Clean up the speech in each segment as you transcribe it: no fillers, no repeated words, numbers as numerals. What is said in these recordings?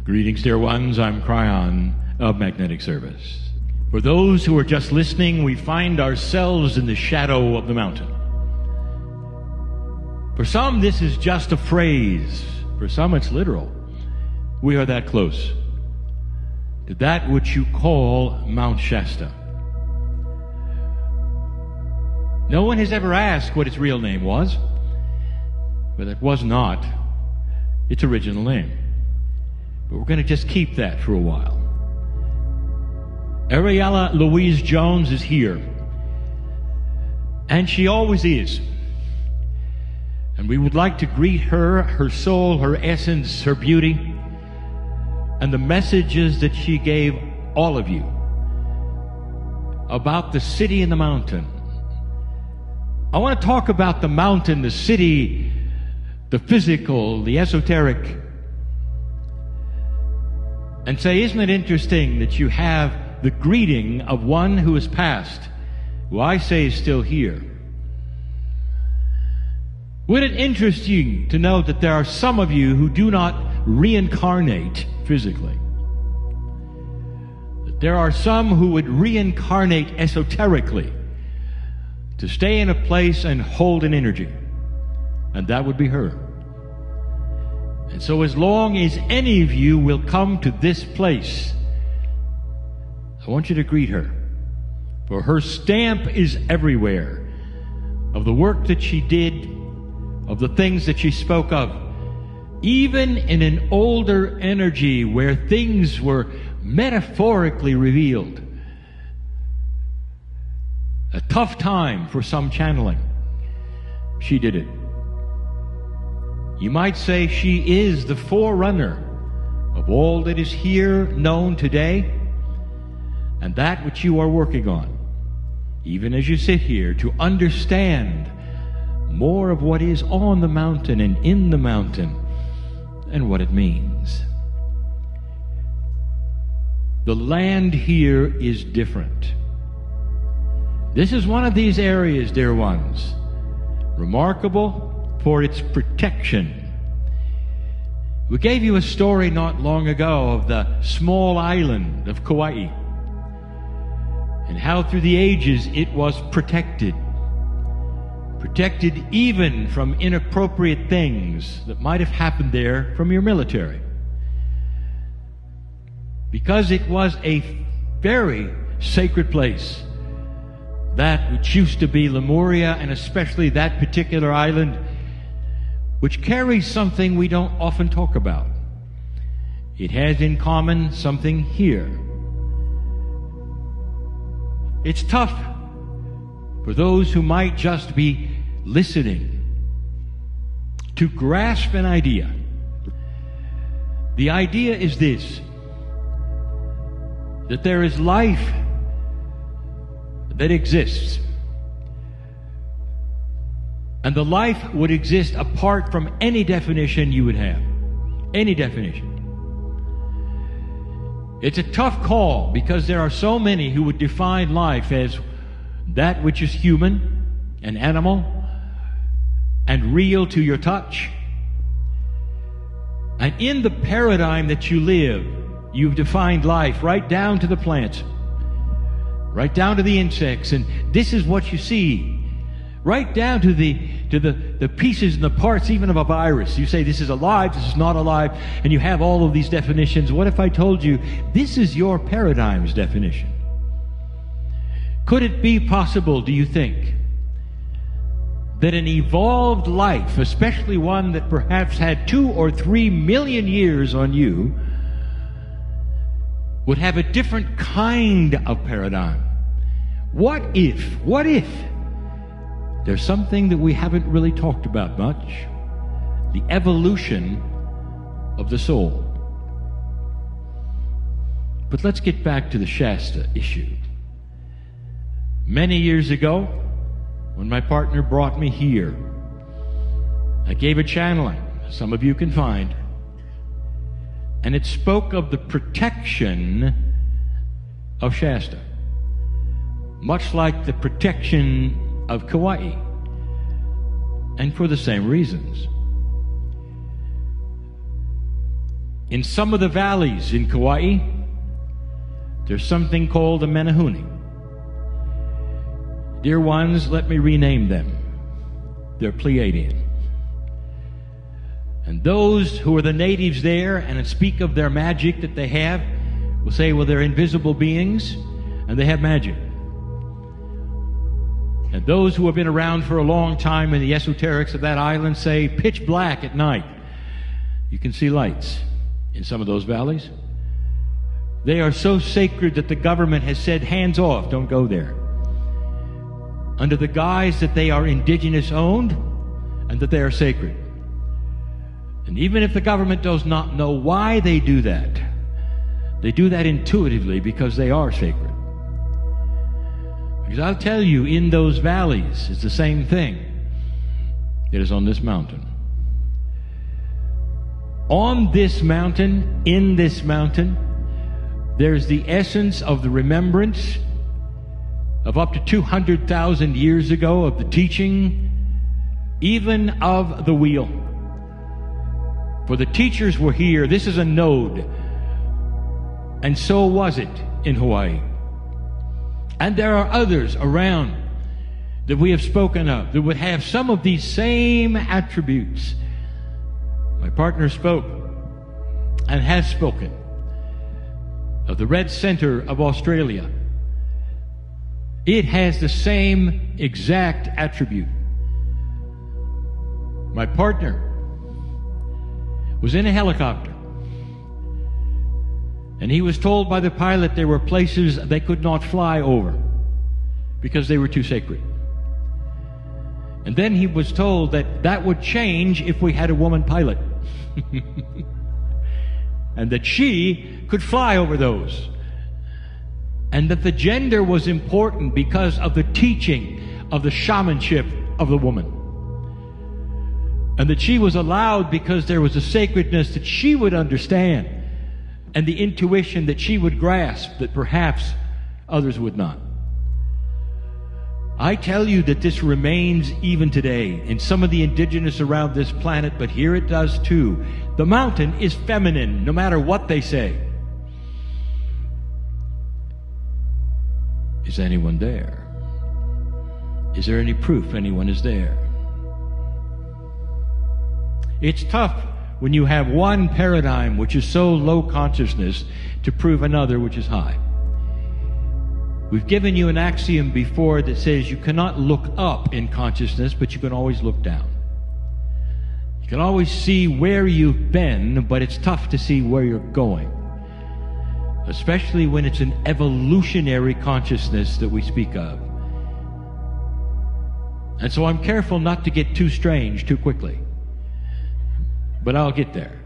Greetings, dear ones. I'm Cryon of Magnetic Service. For those who are just listening, we find ourselves in the shadow of the mountain. For some, this is just a phrase. For some, it's literal. We are that close to that which you call Mount Shasta. No one has ever asked what its real name was, but it was not its original name. But we're going to just keep that for a while. Ariella Louise Jones is here, and she always is. And we would like to greet her, her soul, her essence, her beauty, and the messages that she gave all of you about the city and the mountain. I want to talk about the mountain, the city, the physical, the esoteric, and say, isn't it interesting that you have the greeting of one who has passed, who I say is still here? Wouldn't it interest you to know that there are some of you who do not reincarnate physically? That there are some who would reincarnate esoterically to stay in a place and hold an energy, and that would be her. And so as long as any of you will come to this place, I want you to greet her, for her stamp is everywhere of the work that she did, of the things that she spoke of, even in an older energy where things were metaphorically revealed. A tough time for some channeling. She did it. You might say she is the forerunner of all that is here known today, and that which you are working on, even as you sit here, to understand more of what is on the mountain and in the mountain and what it means. The land here is different. This is one of these areas, dear ones, remarkable for its protection. We gave you a story not long ago of the small island of Kauai and how through the ages it was protected even from inappropriate things that might have happened there from your military, because it was a very sacred place, that which used to be Lemuria, and especially that particular island, which carries something we don't often talk about. It has in common something here. It's tough for those who might just be listening to grasp an idea. The idea is this: that there is life that exists, and the life would exist apart from any definition you would have. Any definition. It's a tough call, because there are so many who would define life as that which is human and animal and real to your touch. And in the paradigm that you live, you've defined life right down to the plants, right down to the insects, and this is what you see, right down to the pieces and the parts even of a virus. You say this is alive, this is not alive, and you have all of these definitions. What if I told you this is your paradigm's definition? Could it be possible, do you think, that an evolved life, especially one that perhaps had 2 or 3 million years on you, would have a different kind of paradigm? What if there's something that we haven't really talked about much? The evolution of the soul. But let's get back to the Shasta issue. Many years ago, when my partner brought me here, I gave a channeling, some of you can find, and it spoke of the protection of Shasta, much like the protection of Kauai, and for the same reasons. In some of the valleys in Kauai, there's something called a menehune. Dear ones, let me rename them. They're Pleiadian. And those who are the natives there and speak of their magic that they have will say, well, they're invisible beings and they have magic. And those who have been around for a long time in the esoterics of that island say pitch black at night. You can see lights in some of those valleys. They are so sacred that the government has said, hands off, don't go there. Under the guise that they are indigenous owned and that they are sacred. And even if the government does not know why they do that intuitively because they are sacred. Because I'll tell you, in those valleys, it's the same thing. It is on this mountain. On this mountain, in this mountain, there's the essence of the remembrance of up to 200,000 years ago of the teaching, even of the wheel. For the teachers were here. This is a node. And so was it in Hawaii. And there are others around that we have spoken of that would have some of these same attributes. My partner spoke and has spoken of the Red Center of Australia. It has the same exact attribute. My partner was in a helicopter, and he was told by the pilot there were places they could not fly over because they were too sacred. And then he was told that that would change if we had a woman pilot. And that she could fly over those. And that the gender was important because of the teaching of the shamanship of the woman. And that she was allowed because there was a sacredness that she would understand and the intuition that she would grasp that perhaps others would not. I tell you that this remains even today in some of the indigenous around this planet, but here it does too. The mountain is feminine, no matter what they say. Is anyone there? Is there any proof anyone is there? It's tough when you have one paradigm which is so low consciousness to prove another which is high. We've given you an axiom before that says you cannot look up in consciousness, but you can always look down. You can always see where you've been, but it's tough to see where you're going. Especially when it's an evolutionary consciousness that we speak of. And so I'm careful not to get too strange too quickly. But I'll get there.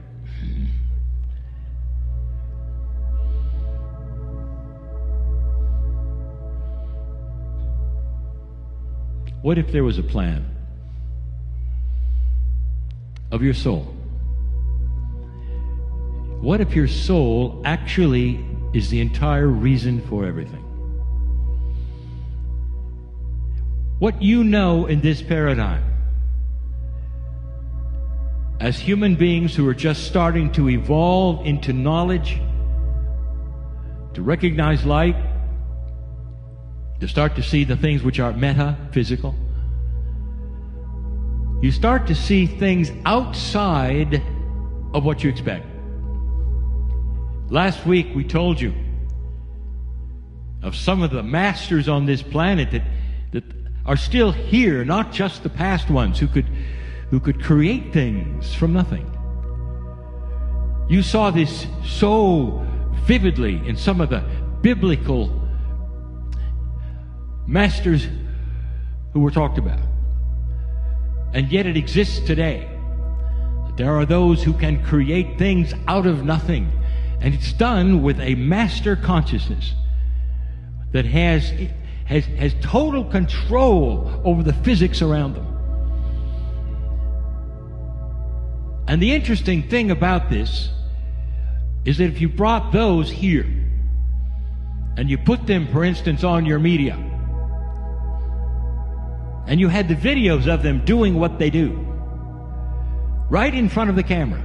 What if there was a plan of your soul? What if your soul actually is the entire reason for everything? What you know in this paradigm, as human beings who are just starting to evolve into knowledge, to recognize light, to start to see the things which are metaphysical, you start to see things outside of what you expect. Last week we told you of some of the masters on this planet that are still here, not just the past ones who could create things from nothing. You saw this so vividly in some of the biblical masters who were talked about. And yet it exists today. There are those who can create things out of nothing. And it's done with a master consciousness that has total control over the physics around them. And the interesting thing about this is that if you brought those here and you put them, for instance, on your media, and you had the videos of them doing what they do right in front of the camera,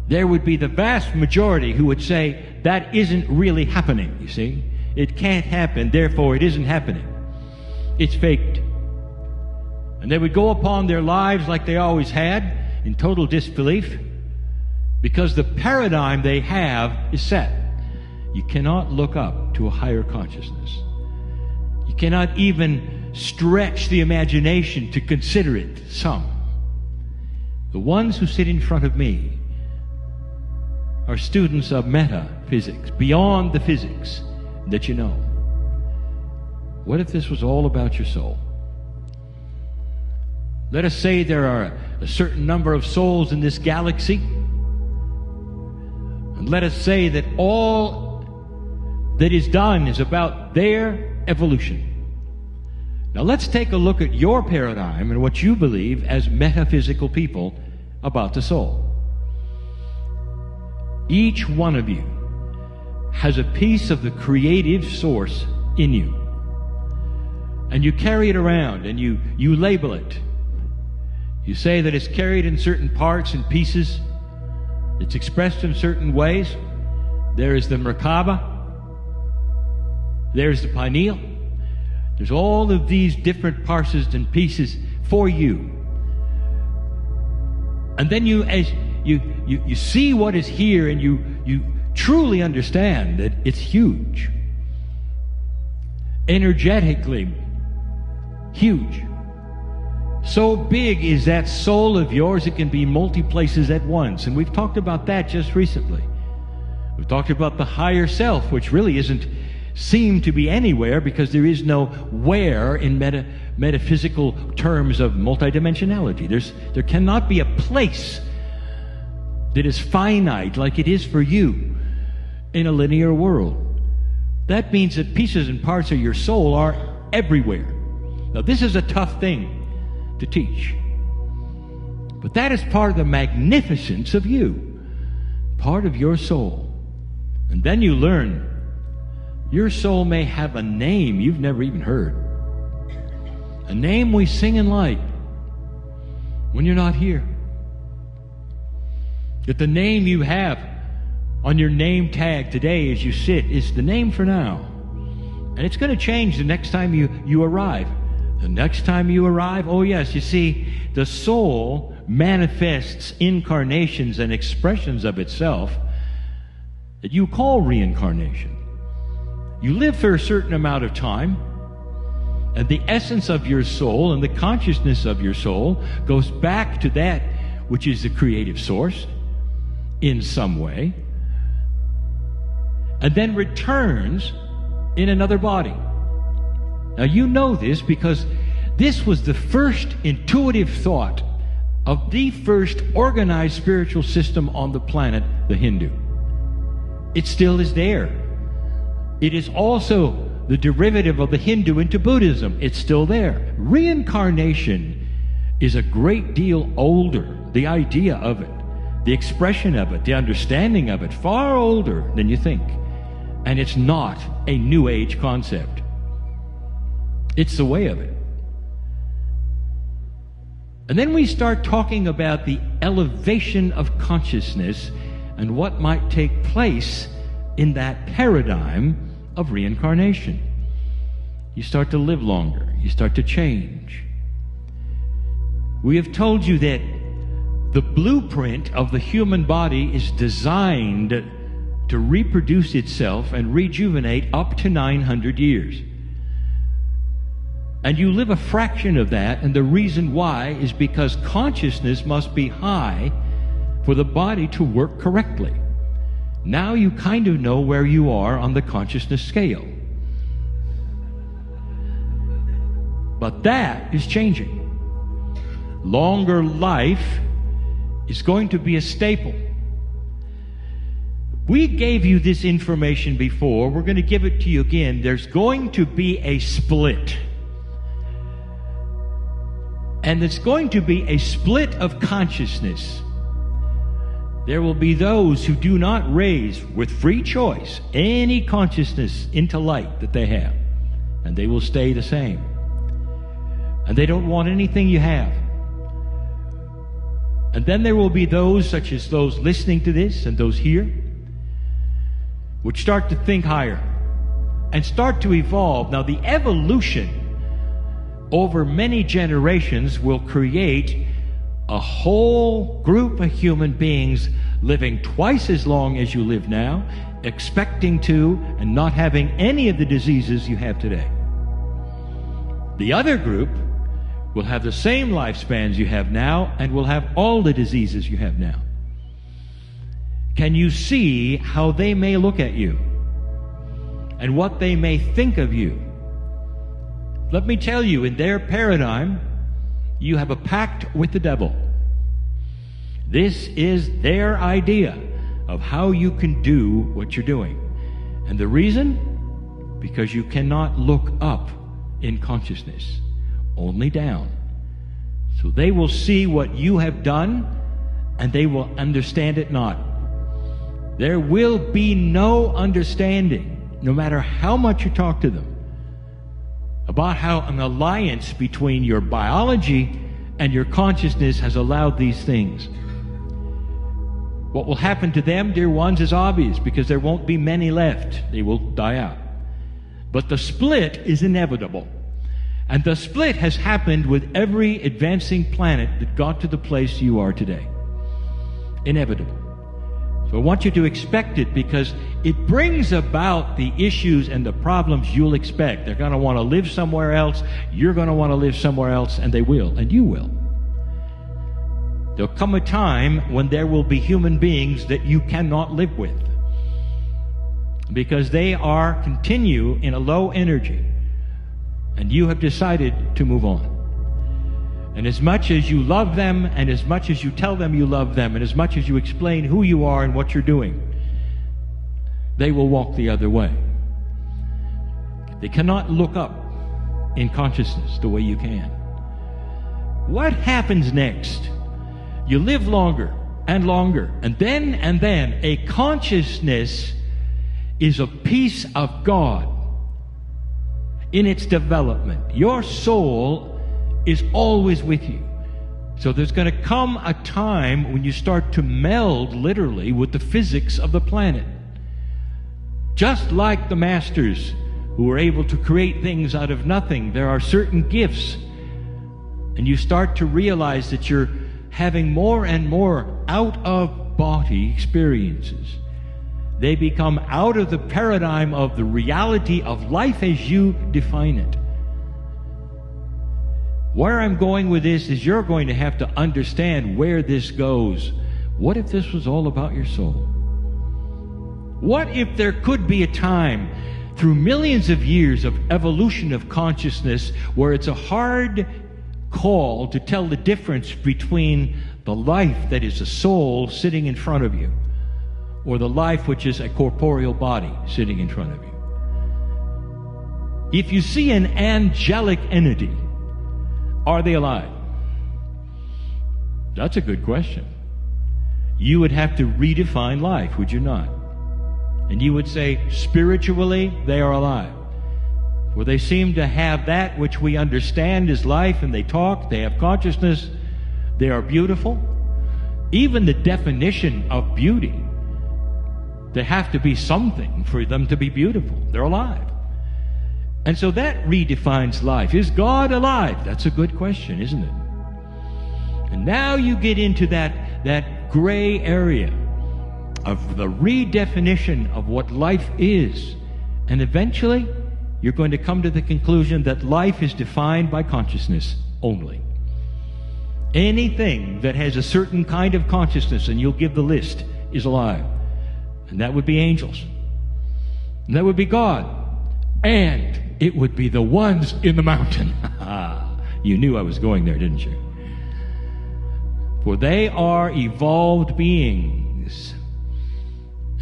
there would be the vast majority who would say that isn't really happening, you see. It can't happen, therefore it isn't happening. It's faked. And they would go upon their lives like they always had, in total disbelief, because the paradigm they have is set. You cannot look up to a higher consciousness. You cannot even stretch the imagination to consider it some. The ones who sit in front of me are students of metaphysics, beyond the physics that you know. What if this was all about your soul? Let us say there are a certain number of souls in this galaxy, and let us say that all that is done is about their evolution. Now let's take a look at your paradigm and what you believe as metaphysical people about the soul. Each one of you has a piece of the creative source in you. And you carry it around and you label it. You say that it's carried in certain parts and pieces. It's expressed in certain ways. There is the Merkaba. There's the pineal. There's all of these different parts and pieces for you. And then as you see what is here, and you truly understand that it's huge. Energetically huge. So big is that soul of yours, it can be multi places at once. And we've talked about that just recently. We've talked about the higher self, which really isn't seem to be anywhere, because there is no where in metaphysical terms of multidimensionality. There cannot be a place that is finite like it is for you in a linear world. That means that pieces and parts of your soul are everywhere. Now, this is a tough thing to teach, but that is part of the magnificence of you, part of your soul. And then you learn your soul may have a name you've never even heard, a name we sing and like when you're not here. That the name you have on your name tag today as you sit is the name for now. And it's going to change the next time you arrive. The next time you arrive, oh yes, you see, the soul manifests incarnations and expressions of itself that you call reincarnation. You live for a certain amount of time, and the essence of your soul and the consciousness of your soul goes back to that which is the creative source in some way, and then returns in another body. Now you know this because this was the first intuitive thought of the first organized spiritual system on the planet, the Hindu. It still is there. It is also the derivative of the Hindu into Buddhism. It's still there. Reincarnation is a great deal older. The idea of it, the expression of it, the understanding of it, far older than you think. And it's not a New Age concept. It's the way of it. And then we start talking about the elevation of consciousness and what might take place in that paradigm of reincarnation. You start to live longer. You start to change. We have told you that the blueprint of the human body is designed to reproduce itself and rejuvenate up to 900 years. And you live a fraction of that, and the reason why is because consciousness must be high for the body to work correctly. Now you kind of know where you are on the consciousness scale. But that is changing. Longer life is going to be a staple. We gave you this information before. We're going to give it to you again. There's going to be a split. And it's going to be a split of consciousness. There will be those who do not raise with free choice any consciousness into light that they have. And they will stay the same. And they don't want anything you have. And then there will be those, such as those listening to this and those here, which start to think higher and start to evolve. Now, the evolution over many generations will create a whole group of human beings living twice as long as you live now, expecting to and not having any of the diseases you have today. The other group will have the same lifespans you have now and will have all the diseases you have now. Can you see how they may look at you and what they may think of you? Let me tell you, in their paradigm, you have a pact with the devil. This is their idea of how you can do what you're doing. And the reason? Because you cannot look up in consciousness, only down. So they will see what you have done, and they will understand it not. There will be no understanding, no matter how much you talk to them, about how an alliance between your biology and your consciousness has allowed these things. What will happen to them, dear ones, is obvious, because there won't be many left. They will die out. But the split is inevitable. And the split has happened with every advancing planet that got to the place you are today. Inevitable. So I want you to expect it, because it brings about the issues and the problems you'll expect. They're going to want to live somewhere else. You're going to want to live somewhere else, and they will, and you will. There'll come a time when there will be human beings that you cannot live with, because they continue in a low energy, and you have decided to move on. And as much as you love them, and as much as you tell them you love them, and as much as you explain who you are and what you're doing, they will walk the other way. They cannot look up in consciousness the way you can. What happens next? You live longer and longer, and then a consciousness is a piece of God in its development. Your soul is always with you. So there's going to come a time when you start to meld literally with the physics of the planet. Just like the masters who were able to create things out of nothing, there are certain gifts, and you start to realize that you're having more and more out-of-body experiences. They become out of the paradigm of the reality of life as you define it. Where I'm going with this is you're going to have to understand where this goes. What if this was all about your soul? What if there could be a time through millions of years of evolution of consciousness where it's a hard call to tell the difference between the life that is a soul sitting in front of you or the life which is a corporeal body sitting in front of you? If you see an angelic entity, are they alive? That's a good question. You would have to redefine life, would you not? And you would say, spiritually, they are alive. For they seem to have that which we understand as life, and they talk, they have consciousness, they are beautiful. Even the definition of beauty, there have to be something for them to be beautiful. They're alive. And so that redefines life. Is God alive? That's a good question, isn't it? And now you get into that gray area of the redefinition of what life is. And eventually, you're going to come to the conclusion that life is defined by consciousness only. Anything that has a certain kind of consciousness, and you'll give the list, is alive. And that would be angels. And that would be God. And it would be the ones in the mountain. You knew I was going there, didn't you? For they are evolved beings.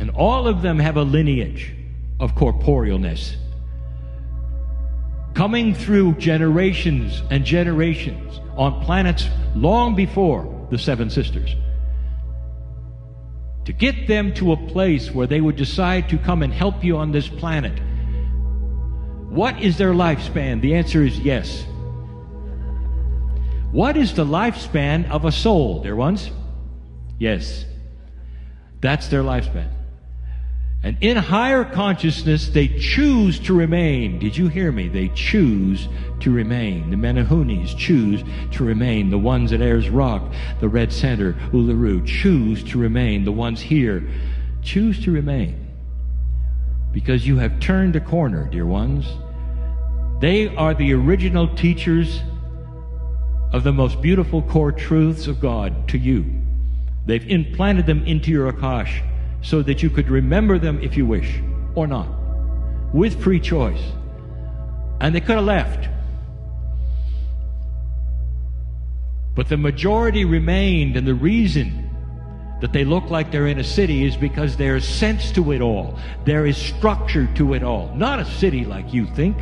And all of them have a lineage of corporealness, coming through generations and generations on planets long before the Seven Sisters, to get them to a place where they would decide to come and help you on this planet. What is their lifespan? The answer is yes. What is the lifespan of a soul, dear ones? Yes. That's their lifespan. And in higher consciousness, they choose to remain. Did you hear me? They choose to remain. The Menahunis choose to remain. The ones at Ayers Rock, the Red Center, Uluru, choose to remain. The ones here choose to remain. Because you have turned a corner, dear ones. They are the original teachers of the most beautiful core truths of God to you. They've implanted them into your Akash so that you could remember them if you wish, or not, with free choice. And they could have left. But the majority remained, and the reason that they look like they're in a city is because there's sense to it all. There is structure to it all. Not a city like you think.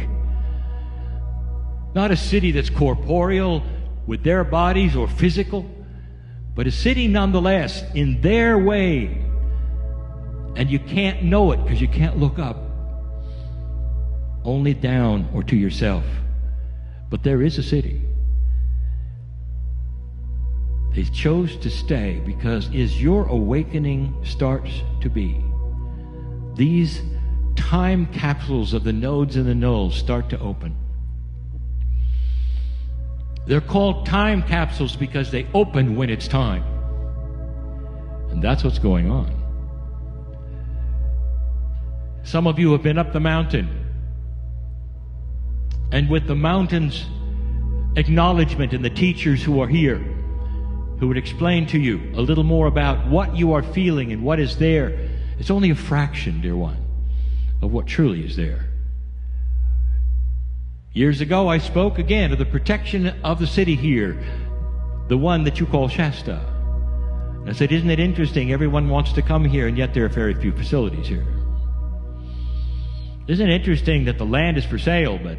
Not a city that's corporeal with their bodies or physical, but a city nonetheless in their way. And you can't know it because you can't look up. Only down or to yourself. But there is a city. They chose to stay because as your awakening starts to be, these time capsules of the nodes and the nulls start to open. They're called time capsules because they open when it's time. And that's what's going on. Some of you have been up the mountain, and with the mountain's acknowledgement and the teachers who are here, who would explain to you a little more about what you are feeling and what is there, it's only a fraction, dear one, of what truly is there. Years ago, I spoke again of the protection of the city here, the one that you call Shasta. And I said, isn't it interesting? Everyone wants to come here, and yet there are very few facilities here. Isn't it interesting that the land is for sale, but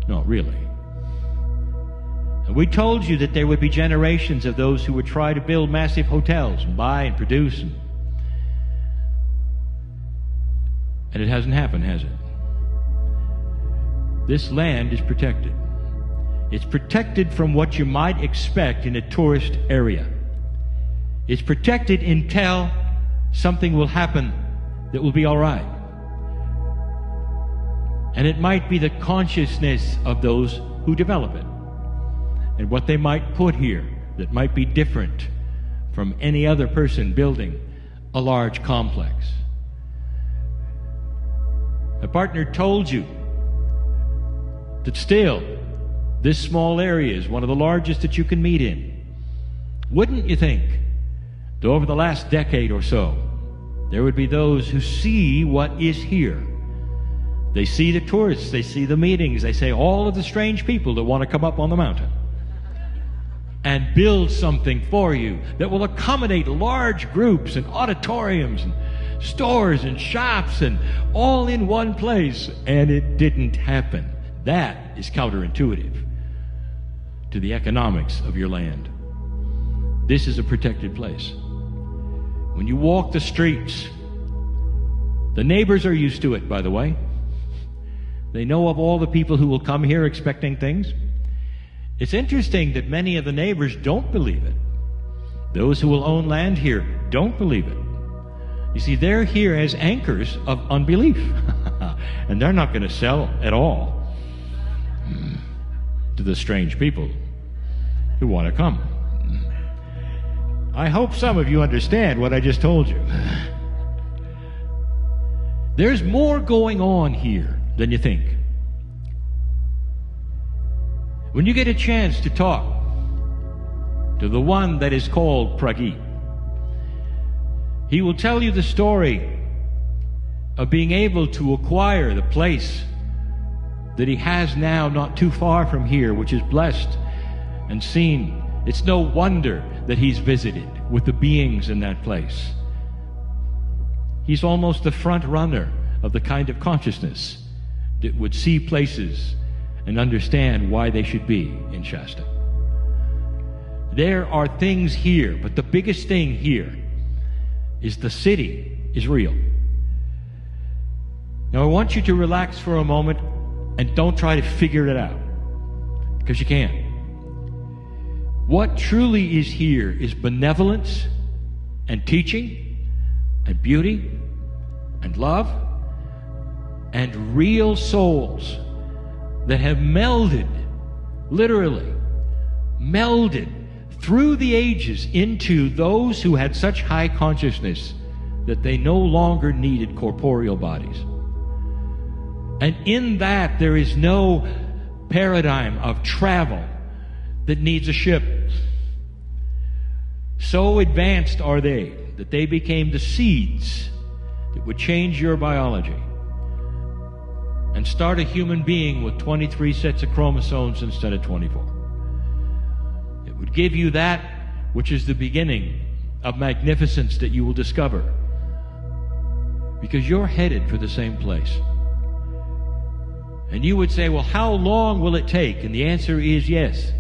not really? And we told you that there would be generations of those who would try to build massive hotels and buy and produce. And it hasn't happened, has it? This land is protected. It's protected from what you might expect in a tourist area. It's protected until something will happen that will be all right. And it might be the consciousness of those who develop it, and what they might put here that might be different from any other person building a large complex. My partner told you that still this small area is one of the largest that you can meet in. Wouldn't you think that over the last decade or so there would be those who see what is here? They see the tourists, they see the meetings, they say all of the strange people that want to come up on the mountain and build something for you that will accommodate large groups and auditoriums and stores and shops and all in one place. And it didn't happen. That is counterintuitive to the economics of your land. This is a protected place. When you walk the streets, the neighbors are used to it, by the way. They know of all the people who will come here expecting things. It's interesting that many of the neighbors don't believe it. Those who will own land here don't believe it. You see, they're here as anchors of unbelief. And they're not going to sell at all to the strange people who want to come. I hope some of you understand what I just told you. There's more going on here than you think. When you get a chance to talk to the one that is called Pragit, he will tell you the story of being able to acquire the place that he has now not too far from here, which is blessed and seen. It's no wonder that he's visited with the beings in that place. He's almost the front runner of the kind of consciousness that would see places and understand why they should be in Shasta. There are things here, but the biggest thing here is the city is real. Now I want you to relax for a moment and don't try to figure it out, because you can't. What truly is here is benevolence and teaching and beauty and love and real souls that have melded, literally melded through the ages into those who had such high consciousness that they no longer needed corporeal bodies. And in that there is no paradigm of travel that needs a ship. So advanced are they that they became the seeds that would change your biology and start a human being with 23 sets of chromosomes instead of 24. It would give you that which is the beginning of magnificence that you will discover, because you're headed for the same place. And you would say, well, how long will it take? And the answer is yes.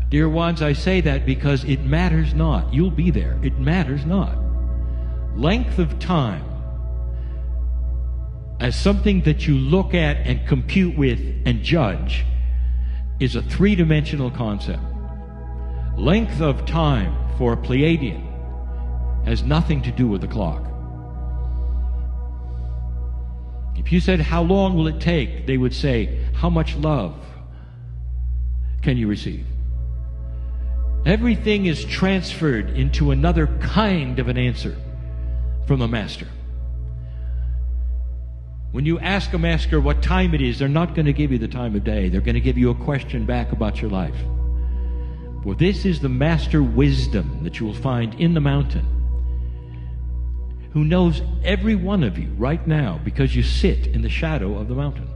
Dear ones, I say that because it matters not. You'll be there. It matters not. Length of time as something that you look at and compute with and judge is a three-dimensional concept. Length of time for a Pleiadian has nothing to do with the clock. If you said, how long will it take? They would say, how much love can you receive? Everything is transferred into another kind of an answer from the master. When you ask a master what time it is, they're not going to give you the time of day. They're going to give you a question back about your life. For this is the master wisdom that you will find in the mountain, who knows every one of you right now because you sit in the shadow of the mountain.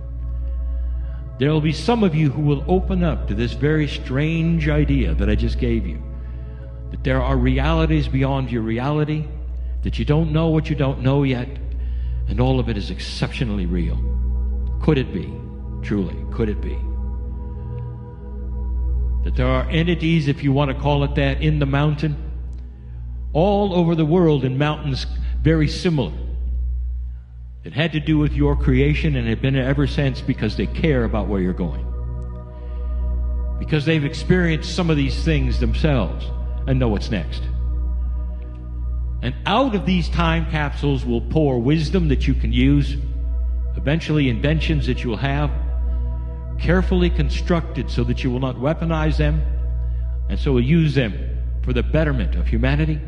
There will be some of you who will open up to this very strange idea that I just gave you, that there are realities beyond your reality, that you don't know what you don't know yet, and all of it is exceptionally real. Could it be? Truly, could it be? That there are entities, if you want to call it that, in the mountain, all over the world, in mountains very similar. It had to do with your creation and have been ever since, because they care about where you're going. Because they've experienced some of these things themselves and know what's next. And out of these time capsules will pour wisdom that you can use, eventually inventions that you will have, carefully constructed so that you will not weaponize them, and so will use them for the betterment of humanity,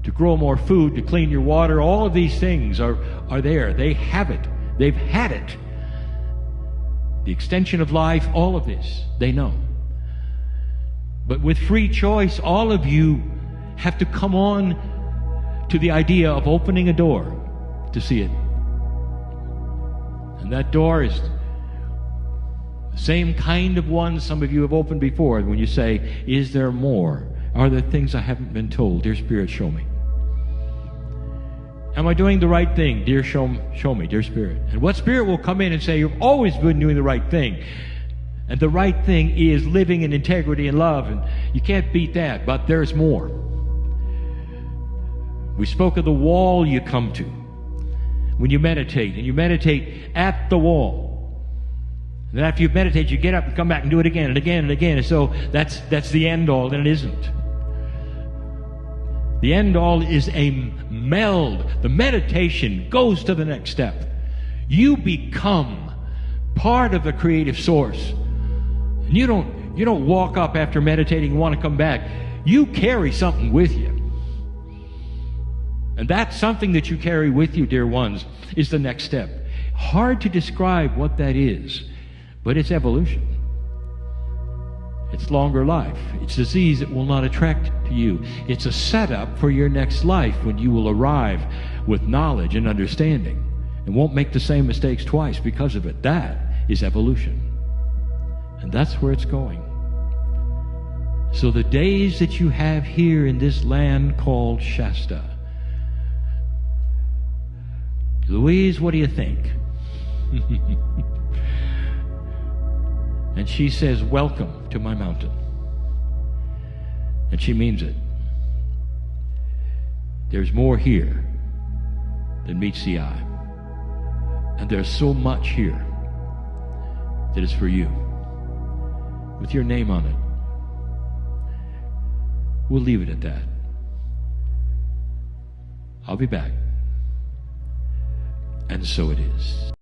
to grow more food, to clean your water. All of these things are there. They have it. They've had it. The extension of life, all of this, they know. But with free choice, all of you have to come on to the idea of opening a door to see it. And that door is the same kind of one some of you have opened before, when you say, is there more? Are there things I haven't been told? Dear Spirit, show me. Am I doing the right thing? Dear, show me, dear Spirit. And what Spirit will come in and say, you've always been doing the right thing. And the right thing is living in integrity and love, and you can't beat that, but there's more. We spoke of the wall you come to when you meditate, and you meditate at the wall. And then after you meditate, you get up and come back and do it again and again and again. And so that's the end all, and it isn't. The end all is a meld. The meditation goes to the next step. You become part of the creative source. And you don't walk up after meditating and want to come back. You carry something with you. And that something that you carry with you, dear ones, is the next step. Hard to describe what that is, but it's evolution. It's longer life. It's disease that will not attract to you. It's a setup for your next life, when you will arrive with knowledge and understanding and won't make the same mistakes twice because of it. That is evolution. And that's where it's going. So the days that you have here in this land called Shasta, Lوئیز, what do you think? And she says, welcome to my mountain. And she means it. There's more here than meets the eye. And there's so much here that is for you. with your name on it. We'll leave it at that. I'll be back. And so it is.